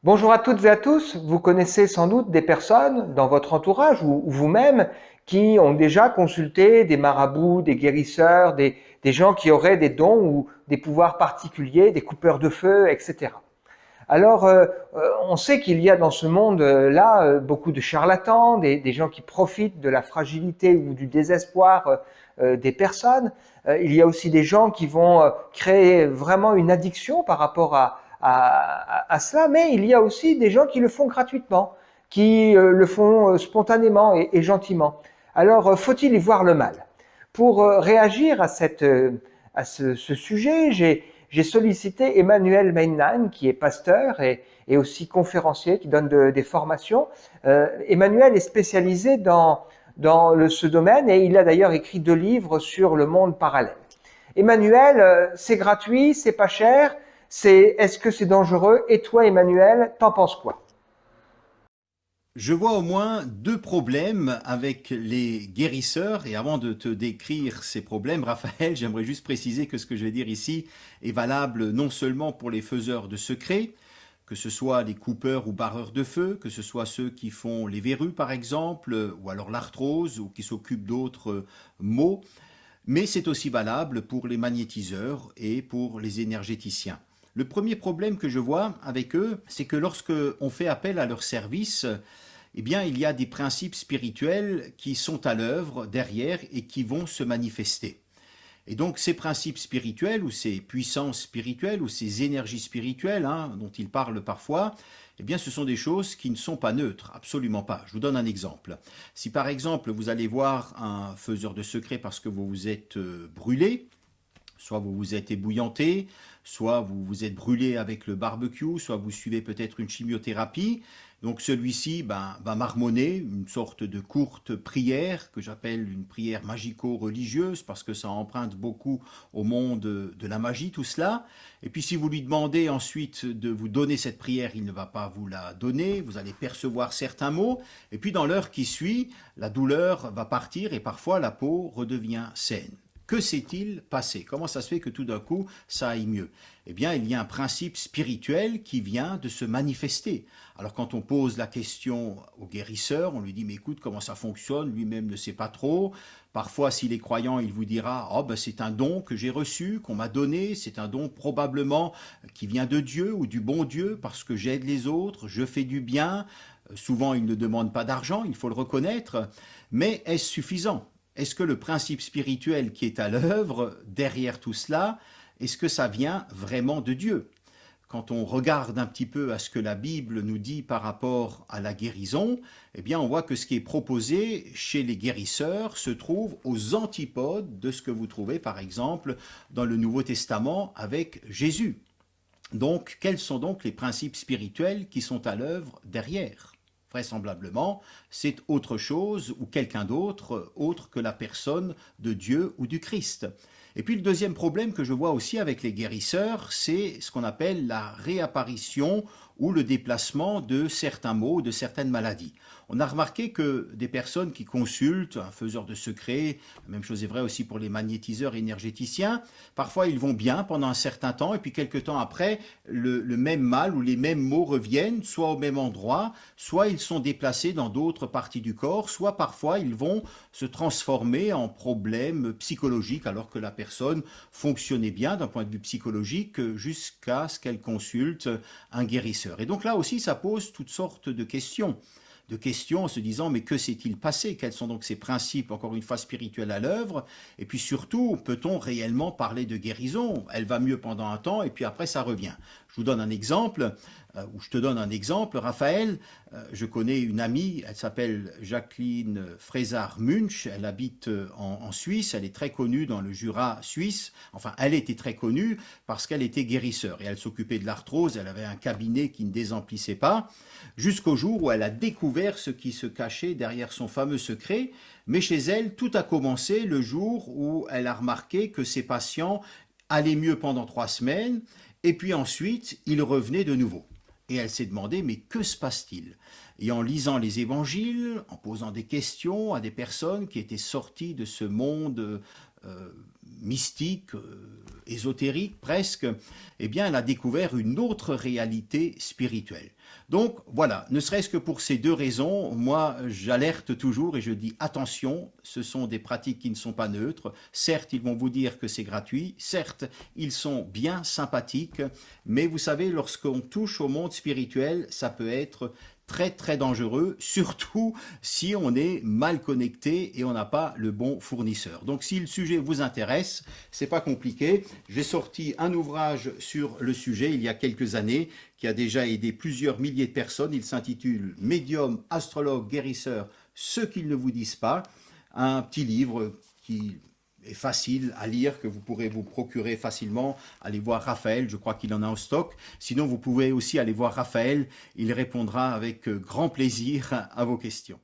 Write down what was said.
Bonjour à toutes et à tous. Vous connaissez sans doute des personnes dans votre entourage ou vous-même qui ont déjà consulté des marabouts, des guérisseurs, des gens qui auraient des dons ou des pouvoirs particuliers, des coupeurs de feu, etc. Alors, on sait qu'il y a dans ce monde-là beaucoup de charlatans, des gens qui profitent de la fragilité ou du désespoir des personnes. Il y a aussi des gens qui vont créer vraiment une addiction par rapport à cela, mais il y a aussi des gens qui le font gratuitement, qui le font spontanément et gentiment. Alors, faut-il y voir le mal? Pour réagir à ce sujet, j'ai sollicité Emmanuel Mainnan, qui est pasteur et aussi conférencier, qui donne des formations. Emmanuel est spécialisé dans ce domaine et il a d'ailleurs écrit 2 livres sur le monde parallèle. Emmanuel, c'est gratuit, c'est pas cher, est-ce que c'est dangereux? Et toi, Emmanuel, t'en penses quoi? Je vois au moins deux problèmes avec les guérisseurs et avant de te décrire ces problèmes, Raphaël, j'aimerais juste préciser que ce que je vais dire ici est valable non seulement pour les faiseurs de secrets, que ce soit les coupeurs ou barreurs de feu, que ce soit ceux qui font les verrues par exemple, ou alors l'arthrose, ou qui s'occupent d'autres maux, mais c'est aussi valable pour les magnétiseurs et pour les énergéticiens. Le premier problème que je vois avec eux, c'est que lorsque on fait appel à leur service, eh bien, il y a des principes spirituels qui sont à l'œuvre derrière et qui vont se manifester. Et donc, ces principes spirituels ou ces puissances spirituelles ou ces énergies spirituelles dont ils parlent parfois, eh bien, ce sont des choses qui ne sont pas neutres, absolument pas. Je vous donne un exemple. Si par exemple, vous allez voir un faiseur de secrets parce que vous vous êtes brûlé, soit vous vous êtes ébouillanté, soit vous vous êtes brûlé avec le barbecue, soit vous suivez peut-être une chimiothérapie. Donc celui-ci va marmonner une sorte de courte prière que j'appelle une prière magico-religieuse parce que ça emprunte beaucoup au monde de la magie, tout cela. Et puis si vous lui demandez ensuite de vous donner cette prière, il ne va pas vous la donner, vous allez percevoir certains mots, et puis dans l'heure qui suit, la douleur va partir et parfois la peau redevient saine. Que s'est-il passé? Comment ça se fait que tout d'un coup, ça aille mieux? Eh bien, il y a un principe spirituel qui vient de se manifester. Alors, quand on pose la question au guérisseur, on lui dit, mais écoute, comment ça fonctionne? Lui-même ne sait pas trop. Parfois, s'il est croyant, il vous dira, oh, ben, c'est un don que j'ai reçu, qu'on m'a donné. C'est un don probablement qui vient de Dieu ou du bon Dieu parce que j'aide les autres, je fais du bien. Souvent, il ne demande pas d'argent, il faut le reconnaître. Mais est-ce suffisant? Est-ce que le principe spirituel qui est à l'œuvre derrière tout cela, est-ce que ça vient vraiment de Dieu? Quand on regarde un petit peu à ce que la Bible nous dit par rapport à la guérison, eh bien on voit que ce qui est proposé chez les guérisseurs se trouve aux antipodes de ce que vous trouvez par exemple dans le Nouveau Testament avec Jésus. Donc quels sont donc les principes spirituels qui sont à l'œuvre derrière? Vraisemblablement, c'est autre chose ou quelqu'un d'autre, autre que la personne de Dieu ou du Christ. Et puis le deuxième problème que je vois aussi avec les guérisseurs, c'est ce qu'on appelle la réapparition ou le déplacement de certains maux, de certaines maladies. On a remarqué que des personnes qui consultent un faiseur de secrets, la même chose est vrai aussi pour les magnétiseurs énergéticiens, parfois ils vont bien pendant un certain temps et puis quelques temps après, le même mal ou les mêmes maux reviennent, soit au même endroit, soit ils sont déplacés dans d'autres parties du corps, soit parfois ils vont se transformer en problèmes psychologiques alors que la personne fonctionnait bien d'un point de vue psychologique jusqu'à ce qu'elle consulte un guérisseur. Et donc là aussi, ça pose toutes sortes de questions en se disant mais que s'est-il passé? Quels sont donc ces principes, encore une fois, spirituels à l'œuvre? Et puis surtout, peut-on réellement parler de guérison? Elle va mieux pendant un temps et puis après ça revient. Je vous donne un exemple, ou je te donne un exemple, Raphaël. Je connais une amie, elle s'appelle Jacqueline Frézard-Munch, elle habite en Suisse, elle est très connue dans le Jura suisse. Enfin, elle était très connue parce qu'elle était guérisseur et elle s'occupait de l'arthrose, elle avait un cabinet qui ne désemplissait pas, jusqu'au jour où elle a découvert ce qui se cachait derrière son fameux secret. Mais chez elle, tout a commencé le jour où elle a remarqué que ses patients allaient mieux pendant 3 semaines, et puis ensuite, ils revenaient de nouveau. Et elle s'est demandé, mais que se passe-t-il? Et en lisant les évangiles, en posant des questions à des personnes qui étaient sorties de ce monde mystique, ésotérique presque, eh bien, elle a découvert une autre réalité spirituelle. Donc voilà, ne serait-ce que pour ces deux raisons, moi j'alerte toujours et je dis attention, ce sont des pratiques qui ne sont pas neutres. Certes, ils vont vous dire que c'est gratuit, certes, ils sont bien sympathiques, mais vous savez, lorsqu'on touche au monde spirituel, ça peut être très très dangereux, surtout si on est mal connecté et on n'a pas le bon fournisseur. Donc si le sujet vous intéresse, c'est pas compliqué. J'ai sorti un ouvrage sur le sujet il y a quelques années qui a déjà aidé plusieurs milliers de personnes. Il s'intitule Médium, astrologue, guérisseur, ce qu'ils ne vous disent pas. Un petit livre qui est facile à lire, que vous pourrez vous procurer facilement. Allez voir Raphaël, je crois qu'il en a en stock. Sinon, vous pouvez aussi aller voir Raphaël, il répondra avec grand plaisir à vos questions.